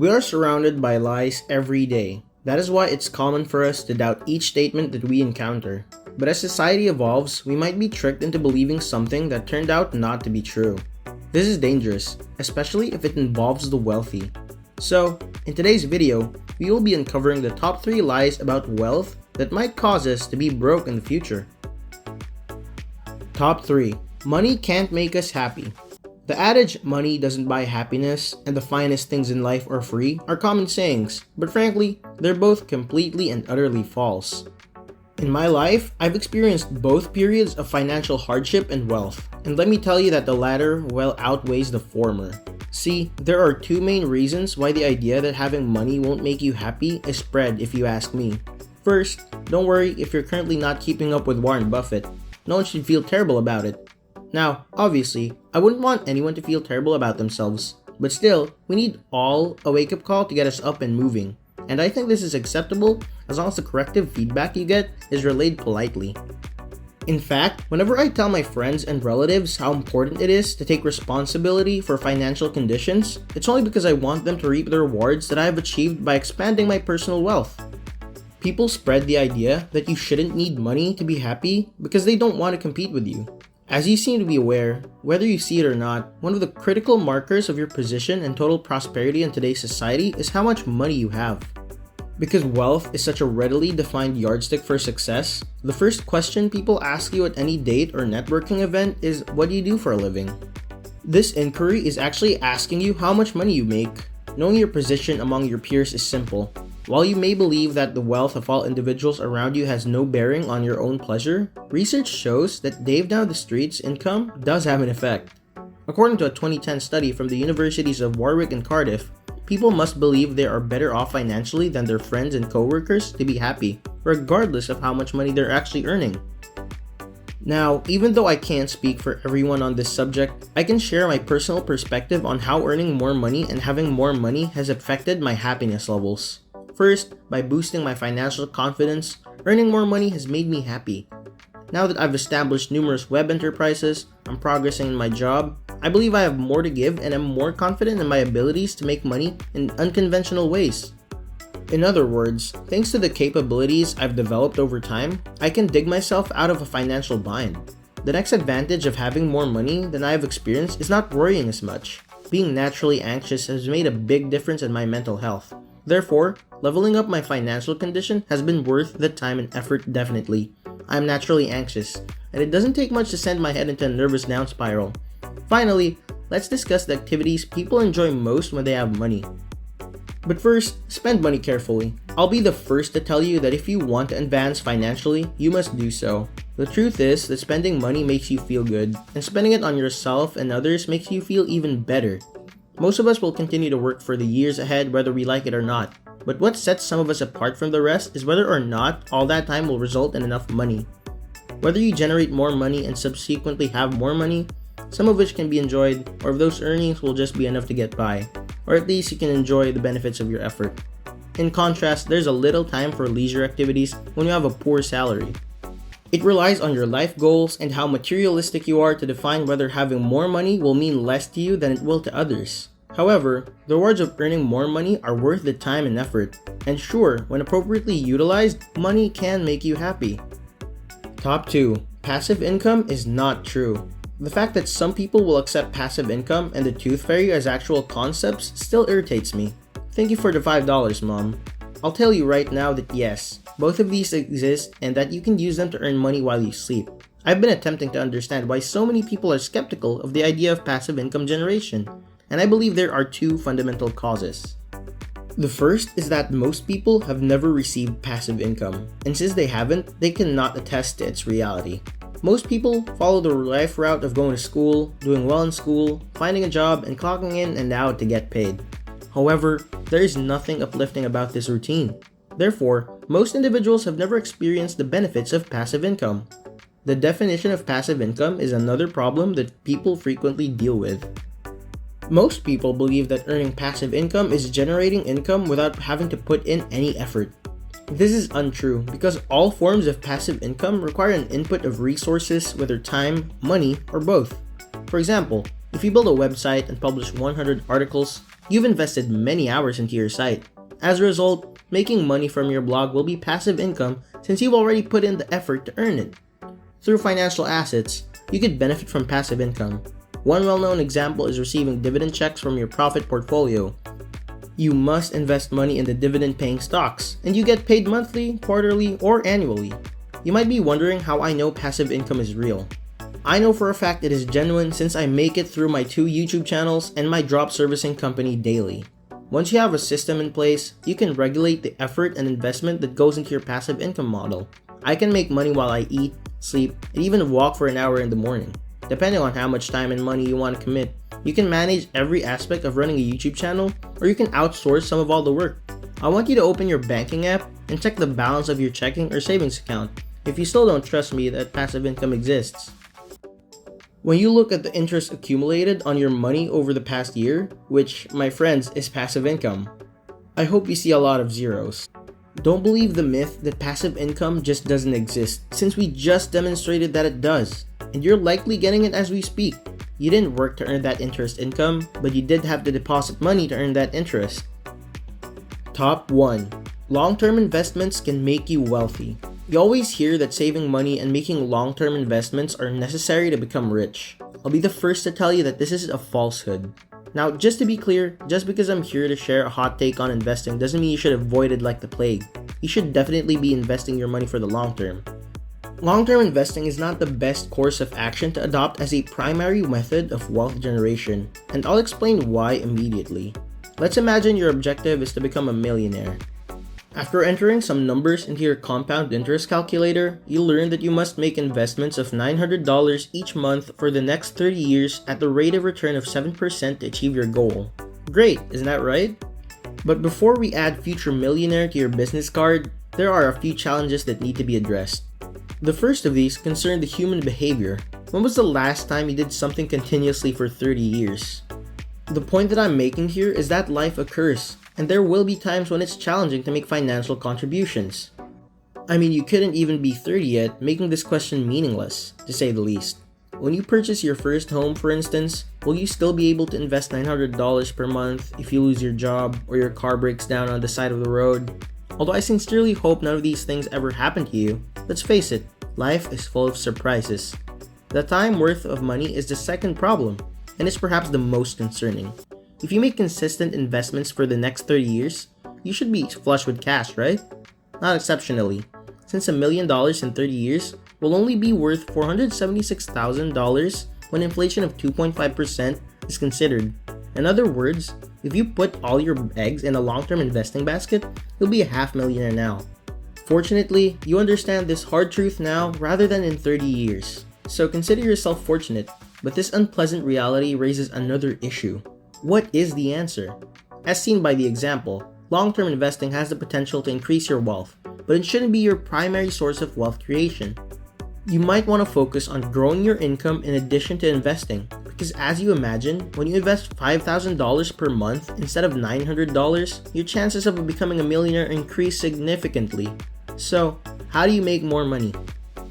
We are surrounded by lies every day. That is why it's common for us to doubt each statement that we encounter. But as society evolves, we might be tricked into believing something that turned out not to be true. This is dangerous, especially if it involves the wealthy. So, in today's video, we will be uncovering the top 3 lies about wealth that might cause us to be broke in the future. Top 3. Money can't make us happy. The adage, money doesn't buy happiness, and the finest things in life are free, are common sayings, but frankly, they're both completely and utterly false. In my life, I've experienced both periods of financial hardship and wealth, and let me tell you that the latter well outweighs the former. See, there are 2 main reasons why the idea that having money won't make you happy is spread if you ask me. First, don't worry if you're currently not keeping up with Warren Buffett. No one should feel terrible about it. Now, obviously, I wouldn't want anyone to feel terrible about themselves, but still, we need all a wake-up call to get us up and moving. And I think this is acceptable as long as the corrective feedback you get is relayed politely. In fact, whenever I tell my friends and relatives how important it is to take responsibility for financial conditions, it's only because I want them to reap the rewards that I have achieved by expanding my personal wealth. People spread the idea that you shouldn't need money to be happy because they don't want to compete with you. As you seem to be aware, whether you see it or not, one of the critical markers of your position and total prosperity in today's society is how much money you have. Because wealth is such a readily defined yardstick for success, the first question people ask you at any date or networking event is, what do you do for a living? This inquiry is actually asking you how much money you make. Knowing your position among your peers is simple. While you may believe that the wealth of all individuals around you has no bearing on your own pleasure, research shows that Dave down the street's income does have an effect. According to a 2010 study from the universities of Warwick and Cardiff, people must believe they are better off financially than their friends and coworkers to be happy, regardless of how much money they're actually earning. Now, even though I can't speak for everyone on this subject, I can share my personal perspective on how earning more money and having more money has affected my happiness levels. First, by boosting my financial confidence, earning more money has made me happy. Now that I've established numerous web enterprises, I'm progressing in my job, I believe I have more to give and am more confident in my abilities to make money in unconventional ways. In other words, thanks to the capabilities I've developed over time, I can dig myself out of a financial bind. The next advantage of having more money than I have experienced is not worrying as much. Being naturally anxious has made a big difference in my mental health. Therefore, leveling up my financial condition has been worth the time and effort definitely. I am naturally anxious, and it doesn't take much to send my head into a nervous down spiral. Finally, let's discuss the activities people enjoy most when they have money. But first, spend money carefully. I'll be the first to tell you that if you want to advance financially, you must do so. The truth is that spending money makes you feel good, and spending it on yourself and others makes you feel even better. Most of us will continue to work for the years ahead whether we like it or not, but what sets some of us apart from the rest is whether or not all that time will result in enough money. Whether you generate more money and subsequently have more money, some of which can be enjoyed, or if those earnings will just be enough to get by, or at least you can enjoy the benefits of your effort. In contrast, there's a little time for leisure activities when you have a poor salary. It relies on your life goals and how materialistic you are to define whether having more money will mean less to you than it will to others. However, the rewards of earning more money are worth the time and effort, and sure, when appropriately utilized, money can make you happy. Top 2. Passive income is not true. The fact that some people will accept passive income and the tooth fairy as actual concepts still irritates me. Thank you for the $5, Mom. I'll tell you right now that yes, both of these exist and that you can use them to earn money while you sleep. I've been attempting to understand why so many people are skeptical of the idea of passive income generation, and I believe there are 2 fundamental causes. The first is that most people have never received passive income, and since they haven't, they cannot attest to its reality. Most people follow the life route of going to school, doing well in school, finding a job, and clocking in and out to get paid. However, there is nothing uplifting about this routine. Therefore, most individuals have never experienced the benefits of passive income. The definition of passive income is another problem that people frequently deal with. Most people believe that earning passive income is generating income without having to put in any effort. This is untrue because all forms of passive income require an input of resources, whether time, money, or both. For example, if you build a website and publish 100 articles, You've invested many hours into your site. As a result, making money from your blog will be passive income since you've already put in the effort to earn it. Through financial assets, you could benefit from passive income. One well-known example is receiving dividend checks from your profit portfolio. You must invest money in the dividend-paying stocks, and you get paid monthly, quarterly, or annually. You might be wondering how I know passive income is real. I know for a fact it is genuine since I make it through my 2 YouTube channels and my drop servicing company daily. Once you have a system in place, you can regulate the effort and investment that goes into your passive income model. I can make money while I eat, sleep, and even walk for an hour in the morning. Depending on how much time and money you want to commit, you can manage every aspect of running a YouTube channel, or you can outsource some of all the work. I want you to open your banking app and check the balance of your checking or savings account if you still don't trust me that passive income exists. When you look at the interest accumulated on your money over the past year, which, my friends, is passive income, I hope you see a lot of zeros. Don't believe the myth that passive income just doesn't exist, since we just demonstrated that it does, and you're likely getting it as we speak. You didn't work to earn that interest income, but you did have to deposit money to earn that interest. Top 1. Long-term investments can make you wealthy. You always hear that saving money and making long-term investments are necessary to become rich. I'll be the first to tell you that this is a falsehood. Now, just to be clear, just because I'm here to share a hot take on investing doesn't mean you should avoid it like the plague. You should definitely be investing your money for the long term. Long-term investing is not the best course of action to adopt as a primary method of wealth generation, and I'll explain why immediately. Let's imagine your objective is to become a millionaire. After entering some numbers into your compound interest calculator, you learn that you must make investments of $900 each month for the next 30 years at the rate of return of 7% to achieve your goal. Great, isn't that right? But before we add future millionaire to your business card, there are a few challenges that need to be addressed. The first of these concern the human behavior. When was the last time you did something continuously for 30 years? The point that I'm making here is that life occurs, and there will be times when it's challenging to make financial contributions. I mean, you couldn't even be 30 yet, making this question meaningless, to say the least. When you purchase your first home, for instance, will you still be able to invest $900 per month if you lose your job or your car breaks down on the side of the road? Although I sincerely hope none of these things ever happen to you, let's face it, life is full of surprises. The time worth of money is the second problem, and it's perhaps the most concerning. If you make consistent investments for the next 30 years, you should be flush with cash, right? Not exceptionally, since $1 million in 30 years will only be worth $476,000 when inflation of 2.5% is considered. In other words, if you put all your eggs in a long-term investing basket, you'll be a $500,000 now. Fortunately, you understand this hard truth now rather than in 30 years. So consider yourself fortunate, but this unpleasant reality raises another issue. What is the answer? As seen by the example, long-term investing has the potential to increase your wealth, but it shouldn't be your primary source of wealth creation. You might want to focus on growing your income in addition to investing, because as you imagine, when you invest $5,000 per month instead of $900, your chances of becoming a millionaire increase significantly. So, how do you make more money?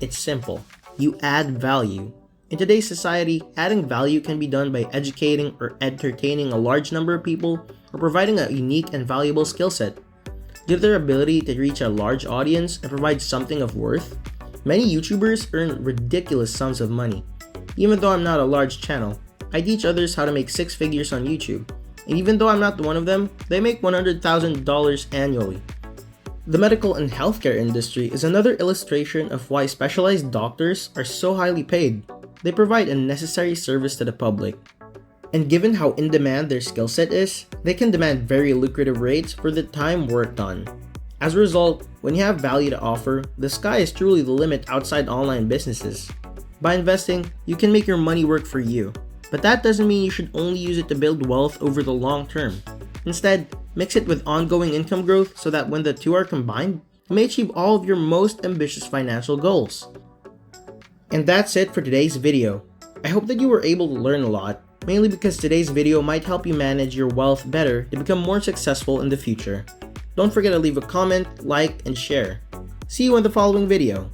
It's simple. You add value. In today's society, adding value can be done by educating or entertaining a large number of people or providing a unique and valuable skill set. Due to their ability to reach a large audience and provide something of worth, many YouTubers earn ridiculous sums of money. Even though I'm not a large channel, I teach others how to make 6 figures on YouTube. And even though I'm not one of them, they make $100,000 annually. The medical and healthcare industry is another illustration of why specialized doctors are so highly paid. They provide a necessary service to the public. And given how in demand their skill set is, they can demand very lucrative rates for the time worked on. As a result, when you have value to offer, the sky is truly the limit outside online businesses. By investing, you can make your money work for you. But that doesn't mean you should only use it to build wealth over the long term. Instead, mix it with ongoing income growth so that when the two are combined, you may achieve all of your most ambitious financial goals. And that's it for today's video. I hope that you were able to learn a lot, mainly because today's video might help you manage your wealth better to become more successful in the future. Don't forget to leave a comment, like, and share. See you in the following video.